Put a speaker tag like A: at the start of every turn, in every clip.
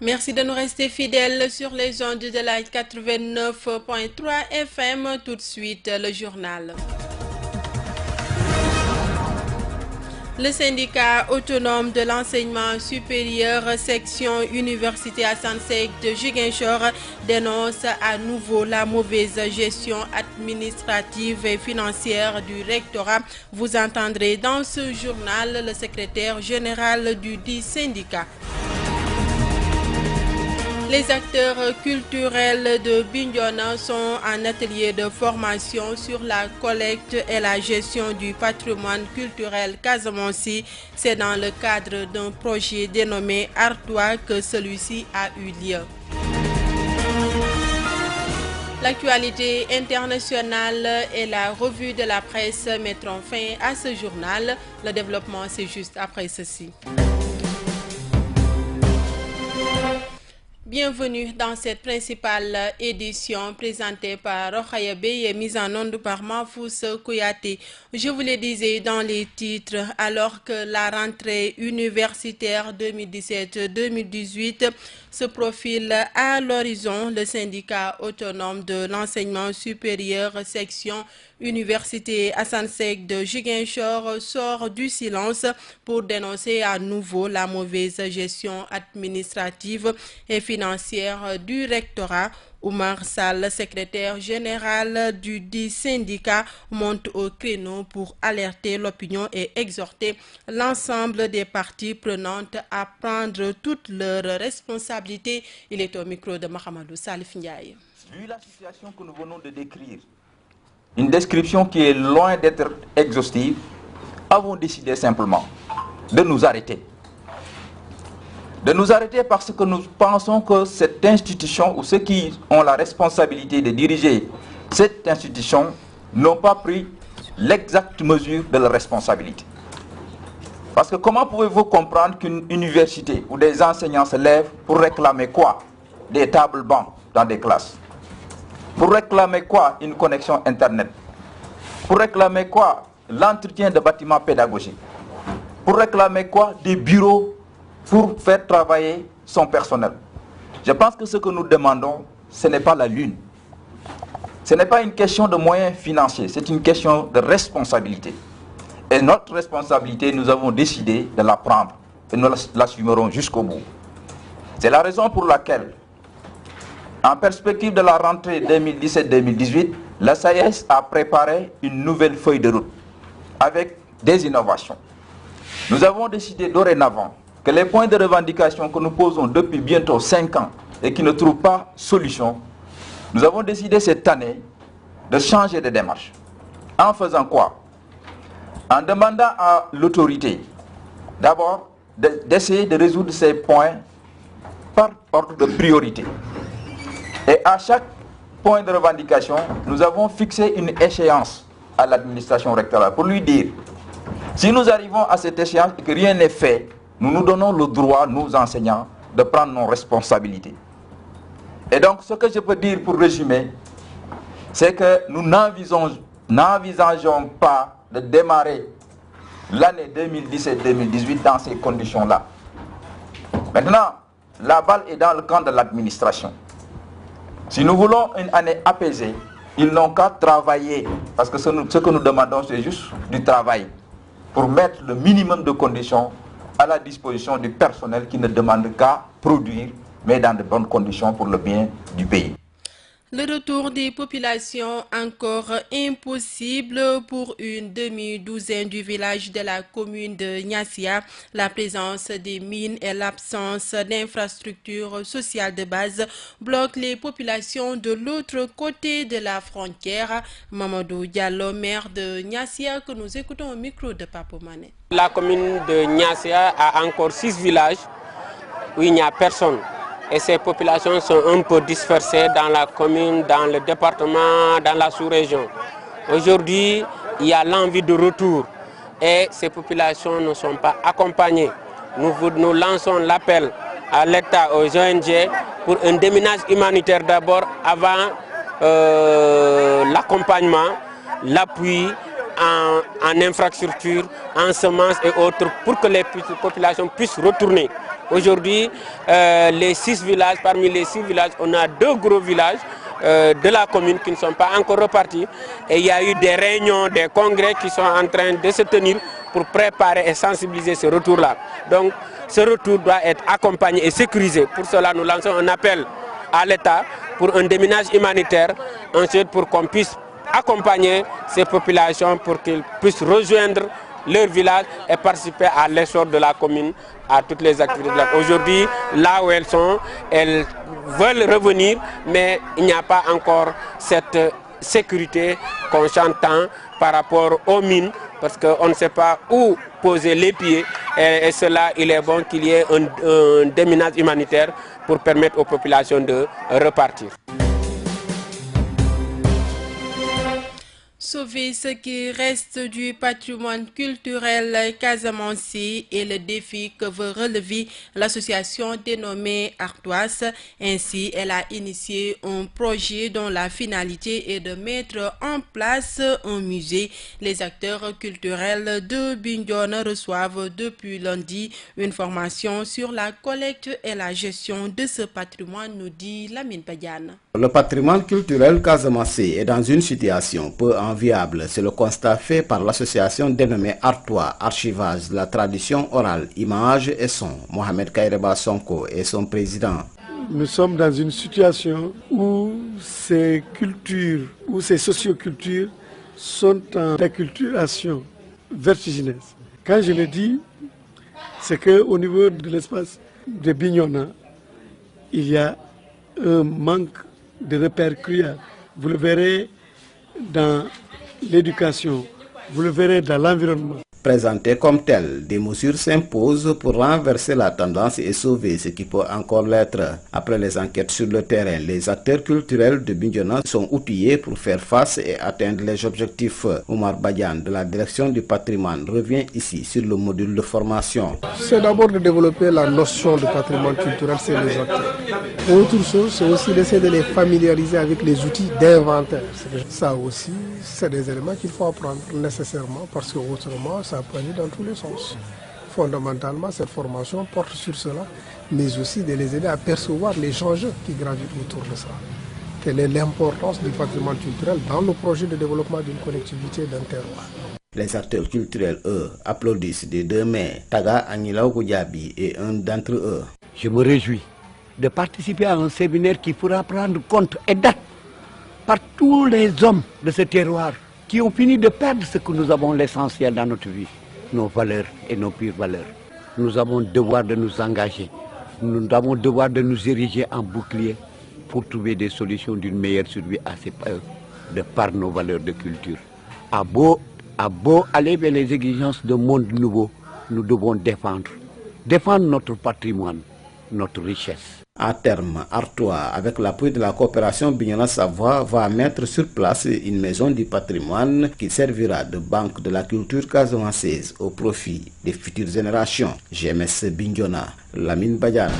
A: Merci de nous rester fidèles sur les ondes de la 89.3 FM. Tout de suite, le journal. Le syndicat autonome de l'enseignement supérieur section Université Assane Seck de Ziguinchor dénonce à nouveau la mauvaise gestion administrative et financière du rectorat. Vous entendrez dans ce journal le secrétaire général du dit syndicat. Les acteurs culturels de Bignona sont en atelier de formation sur la collecte et la gestion du patrimoine culturel casamançais. C'est dans le cadre d'un projet dénommé Artois que celui-ci a eu lieu. L'actualité internationale et la revue de la presse mettront fin à ce journal. Le développement, c'est juste après ceci. Bienvenue dans cette principale édition présentée par Rokhaya Bey et mise en onde par Mahfous Kouyaté. Je vous le disais dans les titres, alors que la rentrée universitaire 2017-2018 se profile à l'horizon, le syndicat autonome de l'enseignement supérieur section Université Assane Seck de Ziguinchor sort du silence pour dénoncer à nouveau la mauvaise gestion administrative et financière du rectorat. Oumar Sall, secrétaire général du dit syndicat, monte au créneau pour alerter l'opinion et exhorter l'ensemble des parties prenantes à prendre toutes leurs responsabilités. Il est au micro de Mahamadou Salif Ndiaye.
B: Vu la situation que nous venons de décrire, une description qui est loin d'être exhaustive, avons décidé simplement de nous arrêter. De nous arrêter parce que nous pensons que cette institution ou ceux qui ont la responsabilité de diriger cette institution n'ont pas pris l'exacte mesure de leur responsabilité. Parce que comment pouvez-vous comprendre qu'une université où des enseignants se lèvent pour réclamer quoi? Des tables bancs dans des classes. Pour réclamer quoi? Une connexion Internet. Pour réclamer quoi? L'entretien de bâtiments pédagogiques. Pour réclamer quoi? Des bureaux pour faire travailler son personnel. Je pense que ce que nous demandons, ce n'est pas la lune. Ce n'est pas une question de moyens financiers, c'est une question de responsabilité. Et notre responsabilité, nous avons décidé de la prendre et nous l'assumerons jusqu'au bout. C'est la raison pour laquelle, en perspective de la rentrée 2017-2018, la SAES a préparé une nouvelle feuille de route avec des innovations. Nous avons décidé dorénavant que les points de revendication que nous posons depuis bientôt 5 ans et qui ne trouvent pas solution, nous avons décidé cette année de changer de démarche. En faisant quoi? En demandant à l'autorité, d'abord, d'essayer de résoudre ces points par ordre de priorité. Et à chaque point de revendication, nous avons fixé une échéance à l'administration rectorale pour lui dire, si nous arrivons à cette échéance et que rien n'est fait, nous nous donnons le droit, nous enseignants, de prendre nos responsabilités. Et donc, ce que je peux dire pour résumer, c'est que nous n'envisageons pas de démarrer l'année 2017-2018 dans ces conditions-là. Maintenant, la balle est dans le camp de l'administration. Si nous voulons une année apaisée, ils n'ont qu'à travailler, parce que ce que nous demandons, c'est juste du travail, pour mettre le minimum de conditions à la disposition du personnel qui ne demande qu'à produire, mais dans de bonnes conditions pour le bien du pays.
A: Le retour des populations encore impossible pour une demi-douzaine du village de la commune de Niassia. La présence des mines et l'absence d'infrastructures sociales de base bloquent les populations de l'autre côté de la frontière. Mamadou Diallo, maire de Niassia, que nous écoutons au micro de Papo Mané.
C: La commune de Niassia a encore 6 villages où il n'y a personne. Et ces populations sont un peu dispersées dans la commune, dans le département, dans la sous-région. Aujourd'hui, il y a l'envie de retour et ces populations ne sont pas accompagnées. Nous lançons l'appel à l'État, aux ONG, pour un déminage humanitaire d'abord avant l'accompagnement, l'appui en infrastructures, en semences et autres pour que les populations puissent retourner. Aujourd'hui, les 6 villages, parmi les 6 villages, on a 2 gros villages de la commune qui ne sont pas encore repartis. Et il y a eu des réunions, des congrès qui sont en train de se tenir pour préparer et sensibiliser ce retour-là. Donc ce retour doit être accompagné et sécurisé. Pour cela, nous lançons un appel à l'État pour un déminage humanitaire, ensuite pour qu'on puisse accompagner ces populations pour qu'ils puissent rejoindre leur village et participer à l'essor de la commune, à toutes les activités de la commune. Aujourd'hui, là où elles sont, elles veulent revenir, mais il n'y a pas encore cette sécurité qu'on chante tant par rapport aux mines, parce qu'on ne sait pas où poser les pieds. Et cela, il est bon qu'il y ait un déminage humanitaire pour permettre aux populations de repartir.
A: Sauver ce qui reste du patrimoine culturel casamançais est le défi que veut relever l'association dénommée Artoise. Ainsi, elle a initié un projet dont la finalité est de mettre en place un musée. Les acteurs culturels de Bignona reçoivent depuis lundi une formation sur la collecte et la gestion de ce patrimoine, nous dit Lamine Badiane.
D: Le patrimoine culturel casamançais est dans une situation peu enviable. C'est le constat fait par l'association dénommée Artois, Archivage de la tradition orale, images et sons. Mohamed Kaireba Sonko est son président.
E: Nous sommes dans une situation où ces cultures, où ces sociocultures sont en acculturation vertigineuse. Quand je le dis, c'est qu'au niveau de l'espace de Bignona, il y a un manque de repères cruels. Vous le verrez dans l'éducation, vous le verrez dans l'environnement.
D: Présentées comme telles, des mesures s'imposent pour renverser la tendance et sauver ce qui peut encore l'être. Après les enquêtes sur le terrain, les acteurs culturels de Bignona sont outillés pour faire face et atteindre les objectifs. Oumar Badian de la direction du patrimoine revient ici sur le module de formation.
F: C'est d'abord de développer la notion de patrimoine culturel, c'est les acteurs. Autre chose, c'est aussi d'essayer de les familiariser avec les outils d'inventaire. Ça aussi, c'est des éléments qu'il faut apprendre nécessairement parce que autrement, ça peut aller dans tous les sens. Fondamentalement, cette formation porte sur cela, mais aussi de les aider à percevoir les enjeux qui gravitent autour de ça. Quelle est l'importance du patrimoine culturel dans le projet de développement d'une collectivité, d'un terroir.
D: Les acteurs culturels, eux, applaudissent des 2 mains. Taga Anilaou Goudiaby est un d'entre eux.
G: Je me réjouis de participer à un séminaire qui pourra prendre compte et date par tous les hommes de ce terroir qui ont fini de perdre ce que nous avons l'essentiel dans notre vie, nos valeurs et nos pures valeurs. Nous avons le devoir de nous engager, nous avons le devoir de nous ériger en bouclier pour trouver des solutions d'une meilleure survie à ces peuples de par nos valeurs de culture. À beau aller vers les exigences d'un monde nouveau, nous devons défendre notre patrimoine, notre richesse.
D: À terme, Artois, avec l'appui de la coopération Bignona-Savoie, va mettre sur place une maison du patrimoine qui servira de banque de la culture casamançaise au profit des futures générations. GMS Bignona, Lamine Badiane.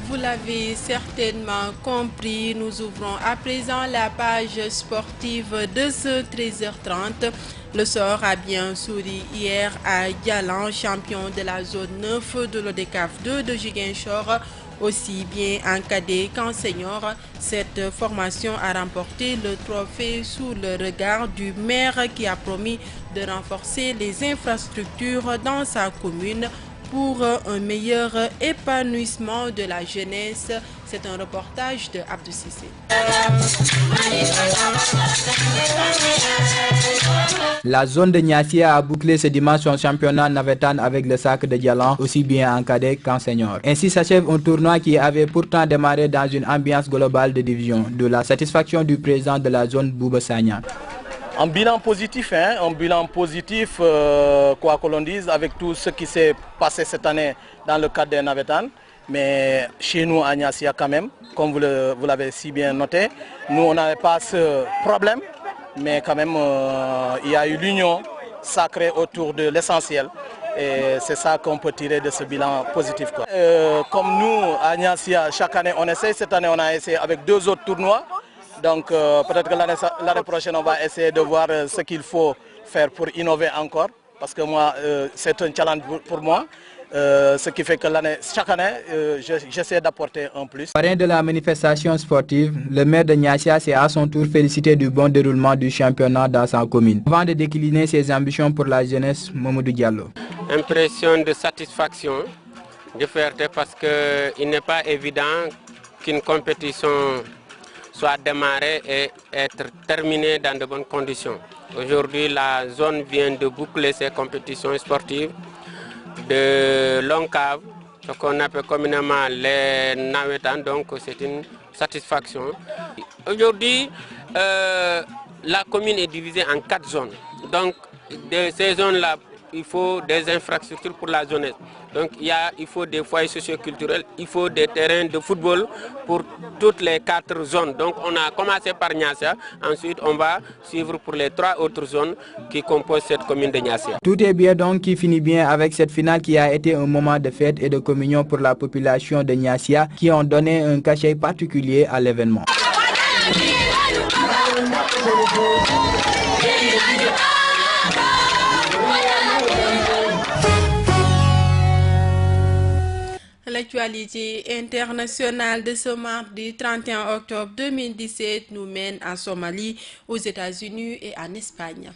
A: Vous l'avez certainement compris, nous ouvrons à présent la page sportive de ce 13h30. Le sort a bien souri hier à Galan, champion de la zone 9 de l'ODCAV 2 de Ziguinchor, aussi bien en cadet qu'en senior. Cette formation a remporté le trophée sous le regard du maire qui a promis de renforcer les infrastructures dans sa commune pour un meilleur épanouissement de la jeunesse. C'est un reportage de Abdou Cissé.
H: La zone de Niassia a bouclé ce dimanche son championnat navétane avec le sac de Dialan, aussi bien en cadet qu'en senior. Ainsi s'achève un tournoi qui avait pourtant démarré dans une ambiance globale de division, de la satisfaction du président de la zone Bouba Sagna.
I: Un bilan positif, quoi que l'on dise, avec tout ce qui s'est passé cette année dans le cadre des navétanes. Mais chez nous, à Niassia, quand même, comme vous l'avez si bien noté, nous, on n'avait pas ce problème, mais quand même, il y a eu l'union sacrée autour de l'essentiel. Et c'est ça qu'on peut tirer de ce bilan positif. Comme nous, à Niassia, chaque année, on essaie. Cette année, on a essayé avec 2 autres tournois. Donc peut-être que l'année prochaine, on va essayer de voir ce qu'il faut faire pour innover encore. Parce que moi, c'est un challenge pour moi. Ce qui fait que chaque année, j'essaie d'apporter un plus.
H: Parrain de la manifestation sportive, le maire de Niassia s'est à son tour félicité du bon déroulement du championnat dans sa commune. Avant de décliner ses ambitions pour la jeunesse, Mamadou Diallo.
C: Impression de satisfaction, de fierté parce qu'il n'est pas évident qu'une compétition soit démarrée et être terminée dans de bonnes conditions. Aujourd'hui, la zone vient de boucler ses compétitions sportives de long cave, ce qu'on appelle communément les navetans, donc c'est une satisfaction. Aujourd'hui, la commune est divisée en 4 zones. Donc, de ces zones-là, il faut des infrastructures pour la jeunesse. Donc, il faut des foyers socioculturels, il faut des terrains de football pour toutes les 4 zones. Donc, on a commencé par Niassia, ensuite on va suivre pour les 3 autres zones qui composent cette commune de Niassia.
H: Tout est bien donc qui finit bien avec cette finale qui a été un moment de fête et de communion pour la population de Niassia qui ont donné un cachet particulier à l'événement.
A: L'actualité internationale de ce mardi 31 octobre 2017 nous mène en Somalie, aux États-Unis et en Espagne.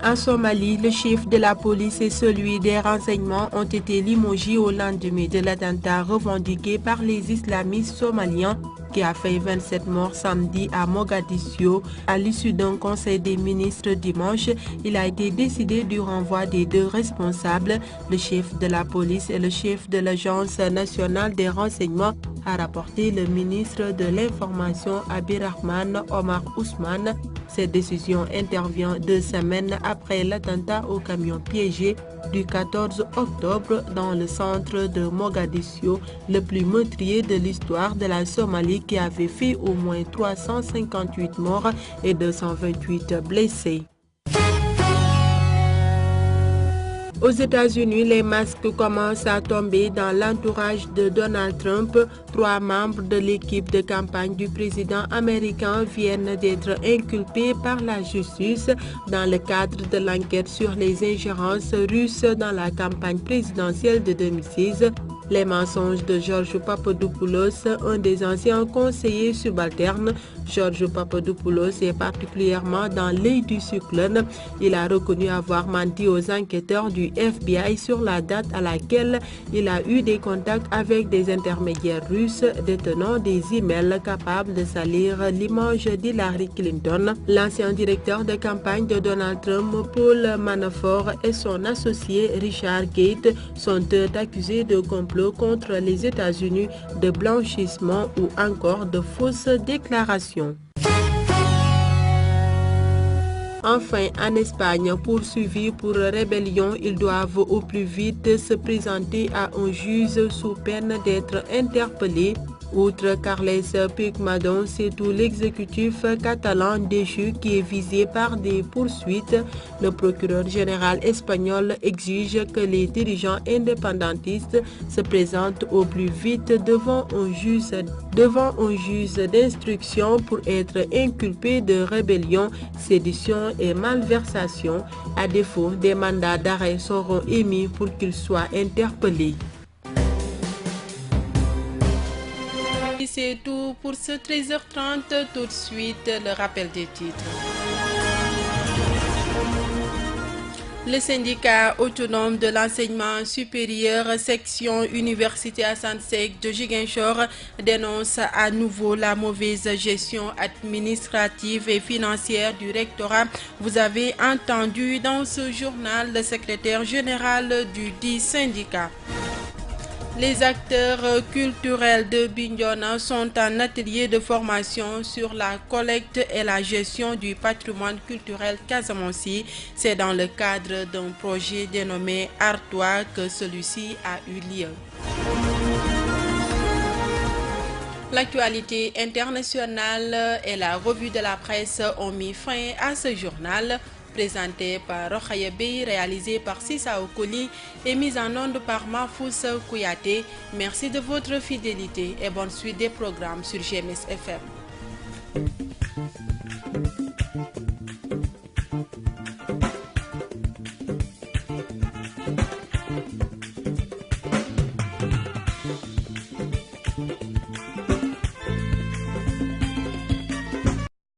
A: En Somalie, le chef de la police et celui des renseignements ont été limogés au lendemain de l'attentat revendiqué par les islamistes somaliens qui a fait 27 morts samedi à Mogadiscio. À l'issue d'un conseil des ministres dimanche, il a été décidé du renvoi des 2 responsables, le chef de la police et le chef de l'Agence nationale des renseignements, a rapporté le ministre de l'Information Abdirahman Omar Ousmane. Cette décision intervient 2 semaines après l'attentat au camion piégé du 14 octobre dans le centre de Mogadiscio, le plus meurtrier de l'histoire de la Somalie qui avait fait au moins 358 morts et 228 blessés. Aux États-Unis, les masques commencent à tomber dans l'entourage de Donald Trump. 3 membres de l'équipe de campagne du président américain viennent d'être inculpés par la justice dans le cadre de l'enquête sur les ingérences russes dans la campagne présidentielle de 2006. Les mensonges de George Papadopoulos, un des anciens conseillers subalternes. George Papadopoulos est particulièrement dans l'œil du cyclone. Il a reconnu avoir menti aux enquêteurs du FBI sur la date à laquelle il a eu des contacts avec des intermédiaires russes détenant des emails capables de salir l'image d'Hillary Clinton. L'ancien directeur de campagne de Donald Trump, Paul Manafort, et son associé Richard Gates sont accusés de complot contre les États-Unis, de blanchissement ou encore de fausses déclarations. Enfin, en Espagne, poursuivis pour rébellion, ils doivent au plus vite se présenter à un juge sous peine d'être interpellés. Outre Carles Puigdemont, c'est tout l'exécutif catalan déchu qui est visé par des poursuites. Le procureur général espagnol exige que les dirigeants indépendantistes se présentent au plus vite devant un juge d'instruction pour être inculpés de rébellion, sédition et malversation. À défaut, des mandats d'arrêt seront émis pour qu'ils soient interpellés. C'est tout pour ce 13h30. Tout de suite, le rappel des titres. Le syndicat autonome de l'enseignement supérieur section Université Assane Seck de Ziguinchor dénonce à nouveau la mauvaise gestion administrative et financière du rectorat. Vous avez entendu dans ce journal le secrétaire général du dit syndicat. Les acteurs culturels de Bignona sont en atelier de formation sur la collecte et la gestion du patrimoine culturel casamançais. C'est dans le cadre d'un projet dénommé Artois que celui-ci a eu lieu. L'actualité internationale et la revue de la presse ont mis fin à ce journal. présenté par Rokhaya Bey, réalisé par Sissa Okoli et mise en onde par Mahfous Kouyaté. Merci de votre fidélité et bonne suite des programmes sur GMS FM.